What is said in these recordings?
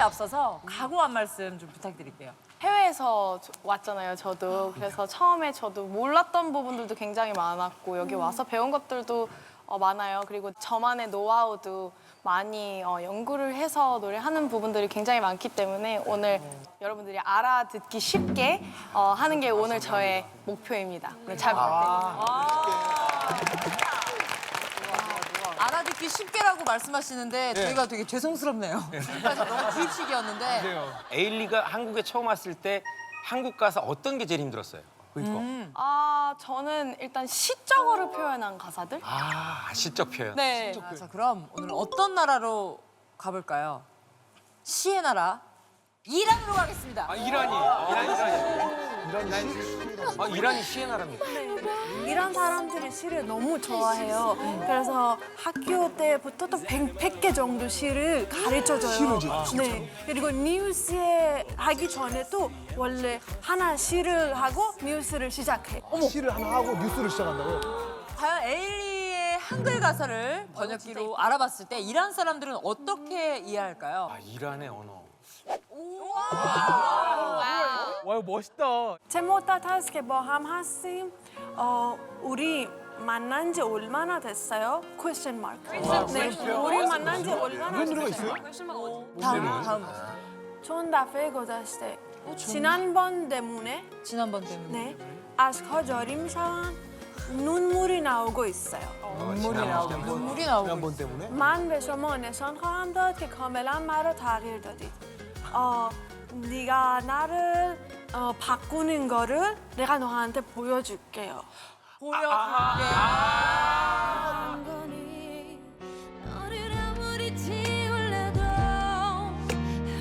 앞서서 각오 한 말씀 좀 부탁드릴게요. 해외에서 왔잖아요, 저도. 그래서 처음에 저도 몰랐던 부분들도 굉장히 많았고 여기 와서 배운 것들도 많아요. 그리고 저만의 노하우도 많이 연구를 해서 노래하는 부분들이 굉장히 많기 때문에 오늘 여러분들이 알아듣기 쉽게 하는 게 오늘 저의 목표입니다. 네, 잘 부탁드립니다. 알아듣기 쉽게라고 말씀하시는데 저희가 되게 죄송스럽네요. 그래서 너무 주입식이었는데 에일리가 한국에 처음 왔을 때 한국 가서 어떤 게 제일 힘들었어요? 저는 일단 시적으로 표현한 가사들? 아, 시적 표현. 네. 자, 그럼 오늘 어떤 나라로 가볼까요? 시의 나라 이란으로 가겠습니다. 아, 이란이. 이란이 시의 나라입니다. 이런 사람들이 시를 너무 좋아해요. 그래서 학교 때부터 또 100개 정도 시를 가르쳐줘요. 네. 그리고 뉴스에 하기 전에도 원래 하나 시를 하고 뉴스를 시작해. 시를 하나 하고 뉴스를 시작한다고요? 과연 에일리의 한글 가사를 번역기로 알아봤을 때 이란 사람들은 어떻게 이해할까요? 아, 이란의 언어. 와, 이거 멋있다. 제목 따뜻하게 뭐 함 하심. 우리 만난 지 얼마나 됐어요? question mark. 네. 우리 만난 지 얼마나 노래가 됐어요? 있어요? 다음. 좋은 다페 고자시대. 지난번 때문에 지난번 때문에. 네. 아스커 저림샤완 눈물이 나오고 있어요. 눈물이 나오고 지난번 때문에? من به شما نشان خواهم داد که کاملا مرا تغییر دادید. 네가 나를 바꾸는 거를 내가 너한테 보여줄게요. 보여줄게.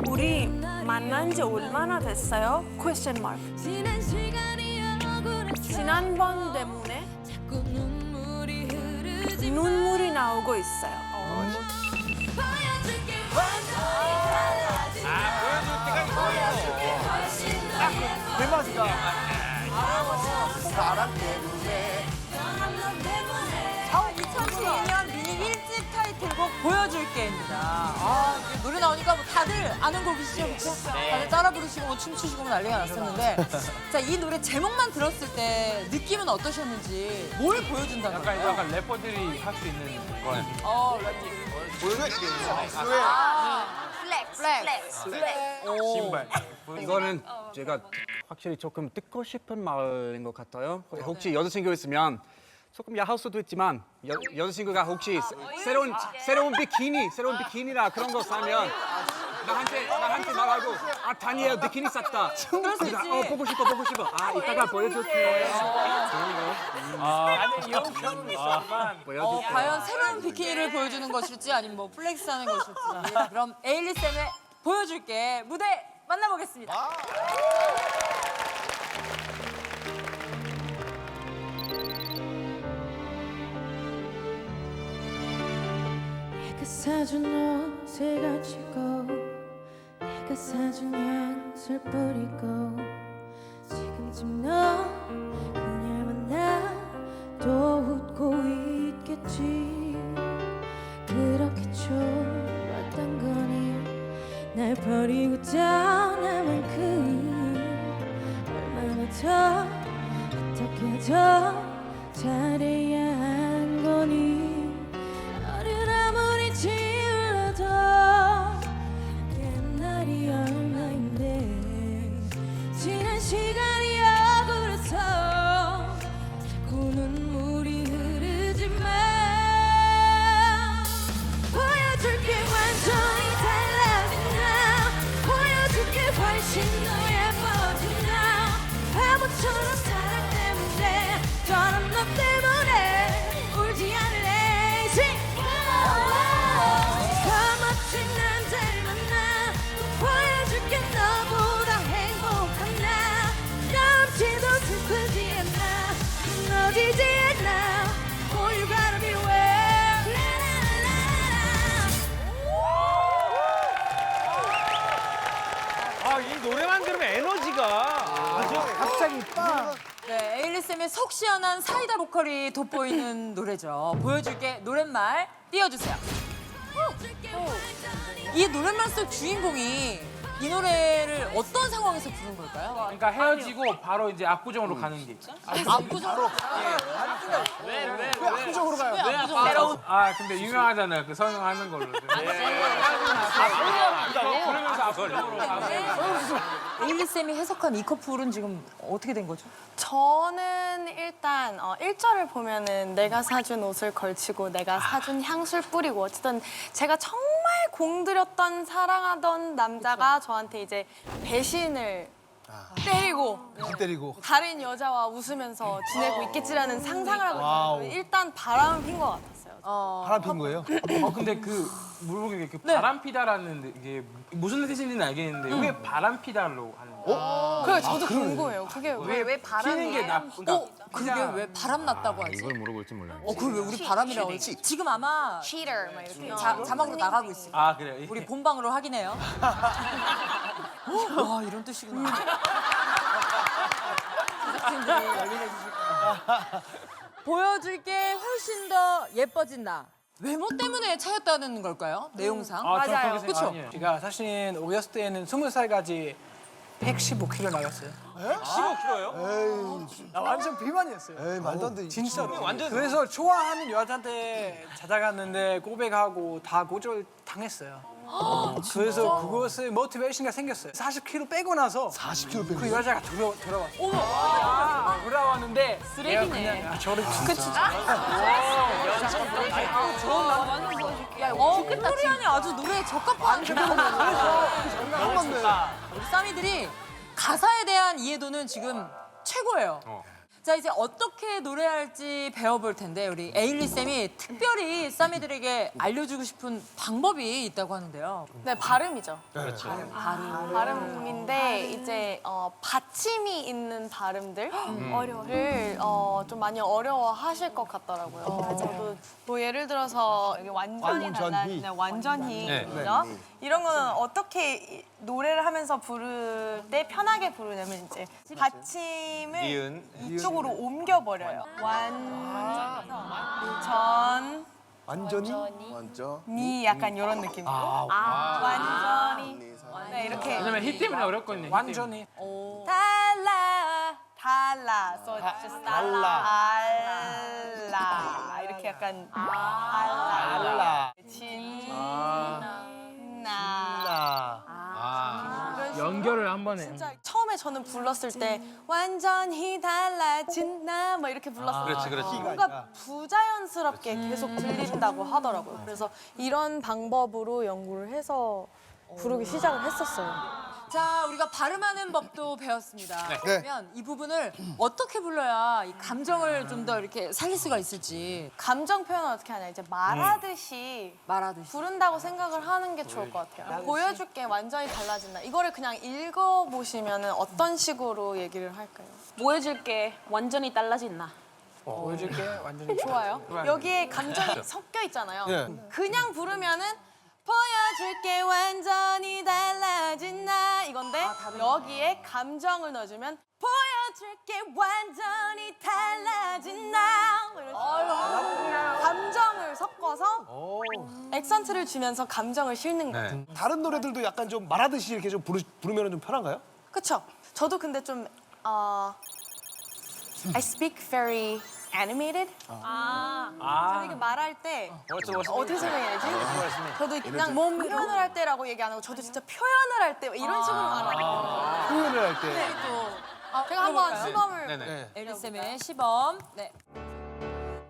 우리 만난 지 얼마나 됐어요? question mark. 지난번 때문에 눈물이 나오고 있어요. 대박이다. 아, 2012년 미니 1집 타이틀곡 보여줄게입니다. 아, 이게 노래 나오니까 뭐 다들 아는 곡이시죠, 그렇죠? 다들 따라 부르시고 뭐 춤추시고 뭐 난리가 났었는데 자, 이 노래 제목만 들었을 때 느낌은 어떠셨는지 뭘 보여준다는 거예요? 약간 래퍼들이 할 수 있는 거. 플렉스. 신발. 이거는 제가 확실히 조금 듣고 싶은 말인 것 같아요. 혹시 여자친구 있으면 조금 야할 수도 있지만 여자친구가 혹시 새로운 비키니나 그런 거 사면 나한테 말하고 아 다니엘 비키니 샀다. 그럴 수 있지. 보고 싶어. 아 이따가 보여줄게. 보여줄게. 과연 새로운 비키니를 보여주는 것일지 아니면 뭐 플렉스하는 것일지. 그럼 에일리 쌤의 보여줄게 무대 만나보겠습니다. 내가 사준 옷을 가지고 내가 사준 향수를 뿌리고 지금쯤 넌 그녀를 만나 또 웃고 있겠지. 그렇게 좋았던 거니 날 버리고 떠난 만큼 얼마나 더 어떻게 더 잘해야 한 거니. 너를 아무리 지울러도 옛날이 얼마인데 지난 시간이 억울해서 자꾸 눈물이 흐르지만 보여줄게 완전히 달라진 나. 보여줄게 훨씬 더 예뻐진 나. 바보처럼 사랑 때문에 떠난 너 때문에 울지 않을래. 더 멋진 남자를 만나 또 보여줄게 너보다 행복한 나. 넘치도 슬프지 않아 무너지지 않아. Oh you gotta be well. 아, 이 노래만 들으면 에너지가 아주 갑자기 빵! 네, 에일리 쌤의 속 시원한 사이다 보컬이 돋보이는 노래죠. 보여줄게 노랫말 띄워주세요. 이 노래만 속 주인공이 이 노래를 어떤 상황에서 부른 걸까요? 그러니까 헤어지고 바로 이제 압구정으로 가는 길. 압구정. 왜 압구정으로 가요? 왜 압구정? 아 근데 유명하잖아요. 그 성형하는 걸로. 그러면서 압구정으로 가고. 에일리 쌤이 해석한 이 커플은 지금 어떻게 된 거죠? 저는 일단 1절을 보면은 내가 사준 옷을 걸치고 내가 사준 향수를 뿌리고 어쨌든 제가 정말 공들였던 사랑하던 남자가 저한테 이제 배신을 때리고 때리고. 다른 여자와 웃으면서 지내고 있겠지라는 상상을 하고 와우. 있어요. 일단 바람을 핀 것 같았어요. 바람 핀 거예요? 근데 그 모르겠는데 그 네. 바람피다라는 이게 무슨 뜻인지는 알겠는데 왜 바람피다로 하는 거야? 그래 저도 궁금해요. 그게 왜 피는 게 바람이에요? 그러니까 그게 왜 바람 났다고 하지? 이걸 물어볼지 몰라요. 그걸 왜 우리 바람이라고 하지? 지금 아마 cheater 막 이렇게. 자막으로 나가고 있어요. 아 그래요? 우리 본방으로 확인해요. 와 이런 뜻이구나. 제작진들이 열일해 주실 거야. 보여줄게 훨씬 더 예뻐진 나. 외모 때문에 차였다는 걸까요? 내용상. 맞아요. 그쵸? 제가 사실 어렸을 때는 20살까지 115kg 나갔어요. 15kg요? 에이, 나 완전 비만이었어요. 에이 말도 안 돼. 진짜로. 완전- 그래서 좋아하는 여자한테 찾아갔는데 고백하고 다 거절 당했어요. 그래서 그것을 모티베이션가 생겼어요. 40kg 빼고 나서 40kg 그 빼고. 여자가 돌아왔어요. 돌아왔는데 쓰레기네. 그냥 저를 콜리안이 아주 노래에 적합한. 한 번네. 우리 싸미들이 가사에 대한 이해도는 지금 최고예요. 자 이제 어떻게 노래할지 배워볼 텐데 우리 에일리 쌤이 특별히 싸미들에게 알려주고 싶은 방법이 있다고 하는데요. 네 발음이죠. 그렇죠. 발음인데 이제 받침이 있는 발음들 어려를 좀 많이 어려워하실 것 같더라고요. 저도 뭐 예를 들어서 이게 완전히 달라지네, 완전히 네. 그죠? 이런 거는 어떻게 노래를 하면서 부를 때 편하게 부르냐면 이제 받침을 니은. 이쪽으로 옮겨버려요. 완전 완전히? 니 약간 이런 느낌. 완전히. 네, 이렇게. 왜냐면 히 때문에 어렵거든요. 히 완전히 달라 달라 so just 달라 이렇게 약간 달라 진나 연결을 한 번에. 진짜 처음에 저는 불렀을 때 완전히 달라진 나 뭐 이렇게 불렀어요. 그렇지, 그렇지. 뭔가 부자연스럽게 계속 들린다고 하더라고요. 그래서 이런 방법으로 연구를 해서 부르기 시작을 했었어요. 자 우리가 발음하는 법도 배웠습니다. 그러면 이 부분을 어떻게 불러야 이 감정을 좀 더 이렇게 살릴 수가 있을지 감정 표현을 어떻게 하냐 이제 말하듯이 말하듯이. 부른다고 생각을 하는 게 좋을 것 같아요. 보여줄게 완전히 달라진다. 이거를 그냥 읽어보시면 어떤 식으로 얘기를 할까요? 보여줄게 완전히 달라진다. 보여줄게 완전히 좋아요. 여기에 감정이 섞여 있잖아요. 그냥 부르면은 보여줄게 완전히 달라진 나 이건데 여기에 감정을 넣어주면 보여줄게 완전히 달라진 나 감정을 섞어서 액센트를 주면서 감정을 실는 거예요. 네. 다른 노래들도 약간 좀 말하듯이 이렇게 좀 부르면 좀 편한가요? 그쵸? 저도 근데 좀 I speak very animated. 저는 이게 말할 때 어떻게 설명해야지? 저도 그냥 몸 표현을 할 때라고 얘기 안 하고 저도 진짜 표현을 할 때 이런 식으로 말하거든요. 표현을 할 때. 제가 한번 시범을 네네. 에일리 쌤의 시범. 네.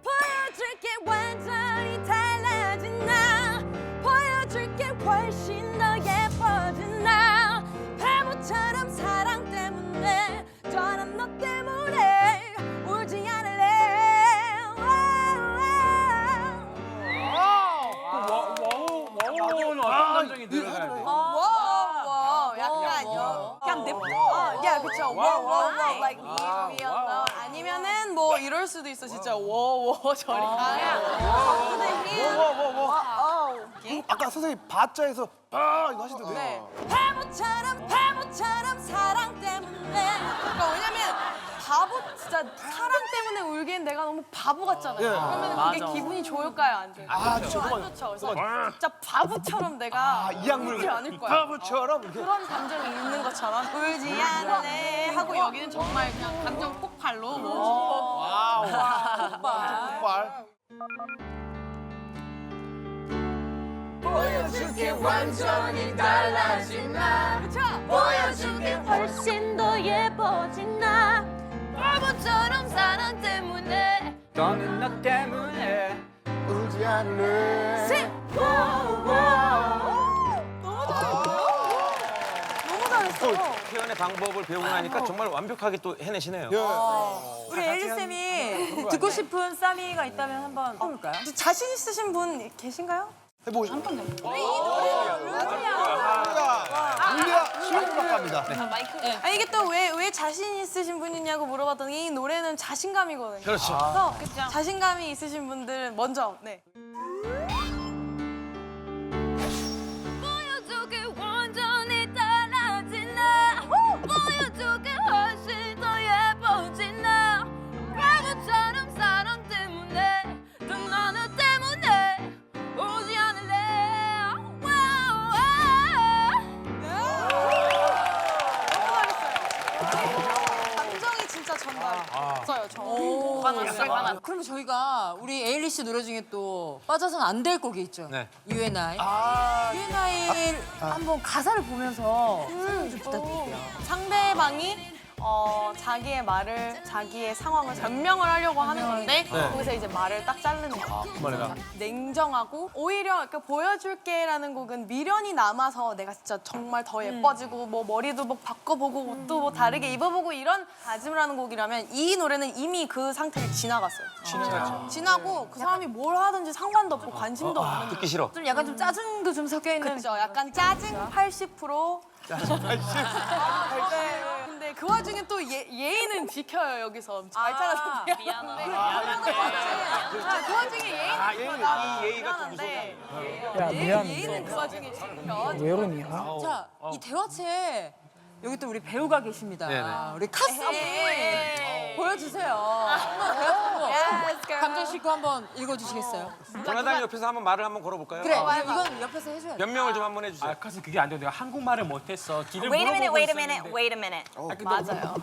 보여줄게 완전히 달라진 나 보여줄게 훨씬 더 예뻐진 나 바보처럼 사랑 때문에 떠난 너 때문에 울지 않을래 와우는 어떤 감정이 들어가야 돼? 와 약간 그냥 냅둬. 야 그쵸. 와 like leave me alone. 아니면은 뭐 이럴 수도 있어 진짜. 워 저리 가. 아까 선생님 바자에서 이거 하시던데. 네. 바보처럼 사랑 때문에 그러니까 왜냐면 바보 진짜 사랑 때문에 울기엔 내가 너무 바보 같잖아요. 그러면 그게 기분이 좋을까요, 안 좋을까요? 아, 저거 안 좋죠. 그래서 진짜 바보처럼 내가 이 약물 울지 않을 거야. 바보처럼 이렇게. 그런 감정이 있는 것처럼 울지 않을래 하고 여기는 정말 그냥 감정 폭발로 뭐. 정말. 보여줄게 완전히 달라진 나 보여줄게 훨씬 더 예뻐진 나 바보처럼 사랑 때문에 너는 나 때문에 울지 않을래. 너무 잘했어. 표현의 방법을 배우고 나니까 정말 완벽하게 또 해내시네요. 우리 에일리 쌤이 듣고 싶은 싸미가 있다면 한번 해볼까요? 자신 있으신 분 계신가요? 해보시죠. 울리야 시원박 갑니다. 아 이게 또 왜 자신 있으신 분이냐고 물어봤더니 이 노래는 자신감이거든요. 그렇죠. 그래서 자신감이 있으신 분들 먼저 네. 보여줄게 완전히 달라진 나 보여줄게 훨씬 더 예뻐진 나 바보처럼 사랑 때문에 또 너는 때문에 오지 않을래 감정이 진짜 전달했어요. 저. 그럼 저희가 우리 에일리 씨 노래 중에 또 빠져서는 안 될 곡이 있죠. 네. UNI. UNI를 한번 가사를 보면서 설명 좀 부탁드릴게요. 상대방이 자기의 말을 자기의 상황을 변명을 하려고 하는 건데 거기서 이제 말을 딱 자르는 거. 그만해라. 냉정하고 오히려 이렇게 보여줄게라는 곡은 미련이 남아서 내가 진짜 정말 더 예뻐지고 뭐 머리도 뭐 바꿔보고 옷도 뭐 다르게 입어보고 이런 다짐을 하는 곡이라면 이 노래는 이미 그 상태를 지나갔어요. 지나고 그 사람이 뭘 하든지 상관도 없고 관심도 없는 듣기 싫어. 좀 약간 좀 짜증도 좀 섞여 있는. 그렇죠. 약간 짜증 80%. 네. 근데 그 와중에 또 예의는 지켜요 여기서 말차가 좀 미안한데. 그 와중에 예의는 이 예의가 또 미안한데. 야 미안해. 예의는 그 와중에 지켜. 왜 그러냐? 자, 이 대화체에 여기 또 우리 배우가 계십니다. 네네. 우리 카스님 보여주세요. 한번 배워보고 감정 싣고 한번 읽어주시겠어요? 조나단 옆에서 한번 말을 한번 걸어볼까요? 그래, 이건 옆에서 해줘야 돼. 변명을 좀 한번 해주세요. 아, 사실 그게 안 돼요. 내가 한국말을 못했어. 길을 Wait a minute, 물어보고 wait a minute, 있었는데. wait a minute. 맞아요.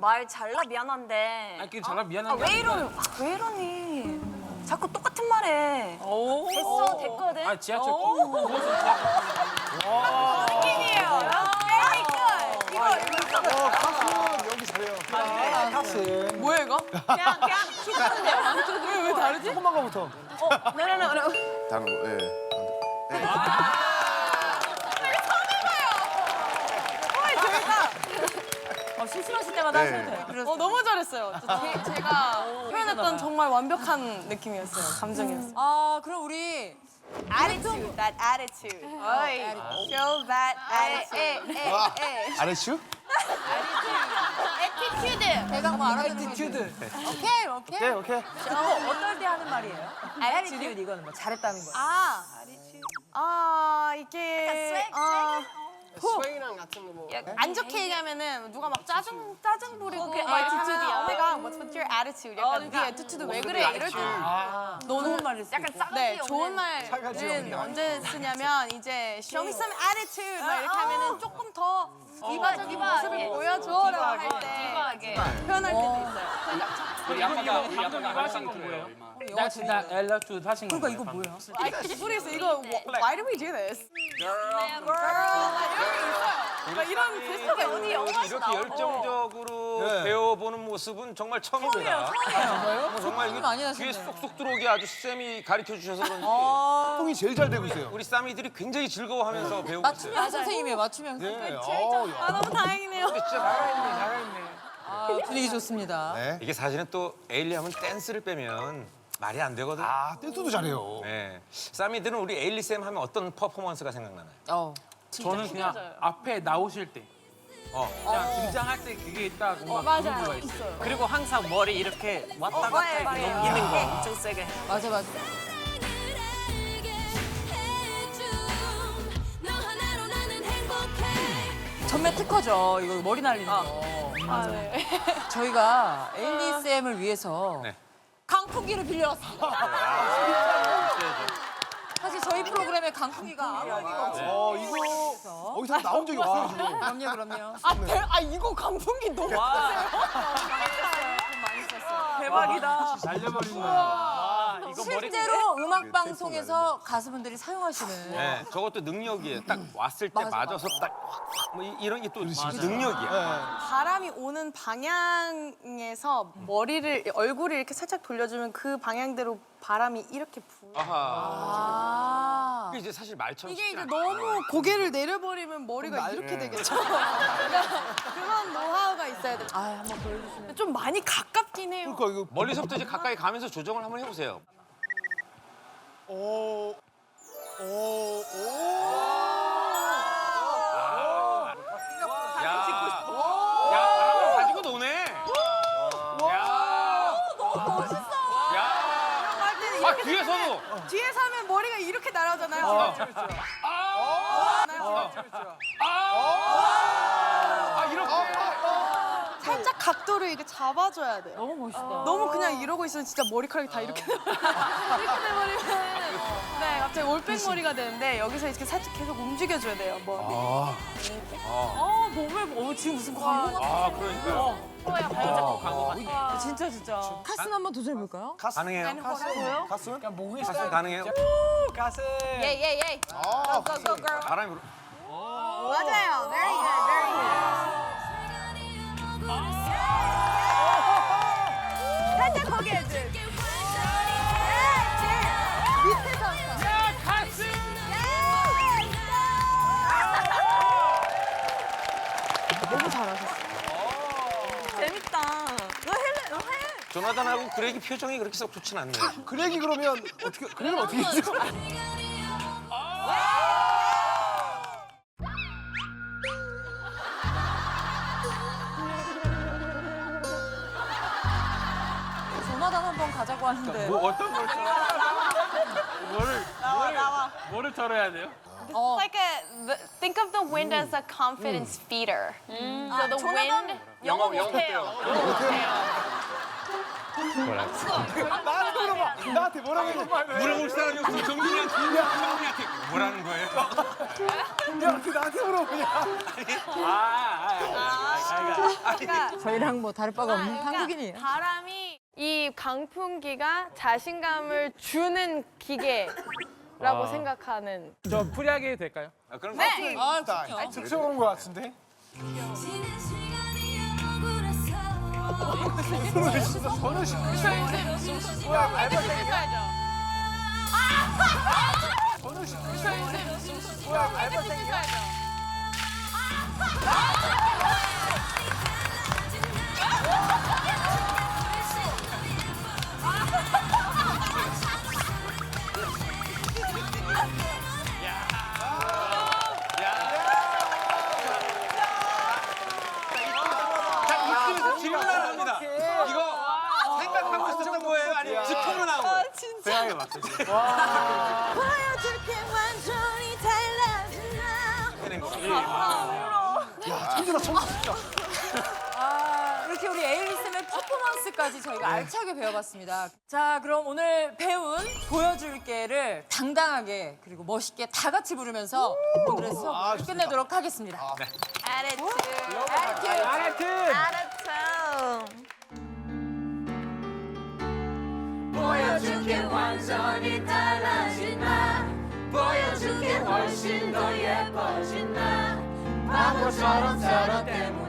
말 잘라 미안한데. 아니, 정말 미안한 게 왜 아니라. 이러니? 왜 이러니? 자꾸 똑같은 말 해. 됐어, 됐거든. 아, 지하철 꼭 여기 잘해요. 뭐야 이거? 그냥 시끄러운데요. 왜 다르지? 조금만 거부터. 다른 거, 예. 실수하실 때마다 네. 하셔도 돼요. 너무 잘했어요. 제가 표현했던 정말 완벽한 느낌이었어요. 감정이었어요. 아, 그럼 우리 Attitude, that attitude. Show that attitude. 아레슈? 대강 뭐 알아듣는 거지? 오케이. 오케이. 그거 어떨 때 하는 말이에요? attitude 이거는 뭐 잘했다는 거예요. 이게 안 좋게 얘기하면은 누가 막 짜증 부리고 막 attitude야. 내가 What's with your attitude? 약간 네 attitude 왜 그래? 이럴 때 좋은 말을 약간 네 좋은 말은 언제 쓰냐면 이제 show me some attitude 막 이렇게 하면은 조금 더 이바적인 모습을 보여줘라고 할 때 표현할 때도 있어요. 우리 아빠가 하신 거예요. 나 진짜 엘러투 하신 거예요. 그러니까 이거 뭐야? 모르겠어 이거 why do we do this? 막 이런 제스처가 어디 이렇게 열정적으로 배워보는 모습은 정말 처음입니다. 정말 손이 많이 이거 나셨네요. 귀에 쏙쏙 들어오게 아주 쌤이 가르쳐 주셔서 그런지 통이 제일 잘 되고 있어요. 우리 쌈이들이 굉장히 즐거워하면서 배우고 있어요. 맞춤형 선생님이에요, 맞춤형 선생님. 너무 다행이네요. 진짜 잘했네. 분위기 좋습니다. 네. 이게 사실은 또 에일리 하면 댄스를 빼면 말이 안 되거든. 아, 댄스도 잘해요. 네. 쌈이들은 우리 에일리 쌤 하면 어떤 퍼포먼스가 생각나나요? 저는 그냥 앞에 나오실 때. 그냥 등장할 때 그게 딱 뭔가 그루브가 있어요. 그리고 항상 머리 이렇게 왔다 갔다 이렇게 넘기는 거 엄청 세게. 맞아. 전매 특허죠. 이거 머리 날리는 거. 네. 저희가 에일리 쌤을 위해서 네. 강풍기를 빌려왔습니다. 사실 저희 프로그램에 강풍기가 아무 의미가 없어요. 이거 어디서 나온 적이 없어요 지금. 그럼요. 이거 강풍기 너무 대박이다. 날려버리는 거야. 실제로 음악 방송에서 가수분들이 사용하시는. 네, 저것도 능력이에요. 딱 왔을 때 맞아, 맞아서 딱 뭐 이런 게 또 능력이야. 바람이 오는 방향에서 얼굴을 이렇게 살짝 돌려주면 그 방향대로 바람이 이렇게 불. 아하. 이게 이제 사실 말처럼 이게 쉽지 이제 않아. 너무 고개를 내려버리면 머리가 이렇게 되겠죠. 그러니까 그런 노하우가 있어야 돼. 한번 보여주시면. 좀 많이 가깝긴 해요. 그러니까 이거 멀리서부터 이제 가까이 가면서 조정을 한번 해보세요. 야, 바람을 가지고 노네. 너무 멋있어. 뒤에서도. 뒤에서 하면 머리가 이렇게 날아오잖아요. 이렇게. 살짝 각도를 이렇게 잡아줘야 돼요. 너무 멋있다. 너무 그냥 이러고 있으면 진짜 머리카락이 다 이렇게 돼버리면 네, 갑자기 올백머리가 되는데 여기서 이렇게 살짝 계속 움직여줘야 돼요. 몸에 지금 무슨 광고 같아. 그러니까요. 광고 같아. 진짜. 카슨 한번 도전해볼까요? 가능해요. 가수? 목이 가슴 가능해요. 가슴. 예예예. 바람이 불어. 맞아요. Very good, very good. 살짝 거기 해줘. 밑에서. 너무 잘하셨어. 재밌다. 너 해. 조나단하고 그렉이 표정이 그렇게 썩 좋진 않네요. 그렉이 그러면 어떻게 그렉은 어떻게 되죠? 조나단 한번 가자고 하는데. 뭐 어떤 걸 뭐를 털어야 돼요? Like think of the wind as a confidence feeder. So the wind. 영어 못해요. 나한테 물어봐. 나한테 뭐라고 해? 물어볼 사람이 없어. 정준이한테 뭐라는 거예요? 야, 그 나한테 물어보냐? 저희랑 뭐 다를 바가 없는 한국인이에요. 바람이 이 강풍기가 자신감을 주는 기계라고 생각하는. 저 프리하게 해도 될까요? 그럼 네. 직접 온 것 같은데? 질문하러 갑니다. 이거 생각하고 있었던 거예요? 아니면 즉흥으로 나온 거예요? 대학에 맞췄어. 보여줄게 완전히 달라진 나. 야, 천재다, 천재 진짜. 이렇게 우리 에일리 쌤의 퍼포먼스까지 저희가 알차게 배워봤습니다. 자, 그럼 오늘 배운 보여줄게를 당당하게 그리고 멋있게 다 같이 부르면서 오늘의 수업을 끝내도록 하겠습니다. 보여줄게 완전히 달라진 나. 보여줄게 훨씬 더 예뻐진 나. 바보처럼 서로 때문에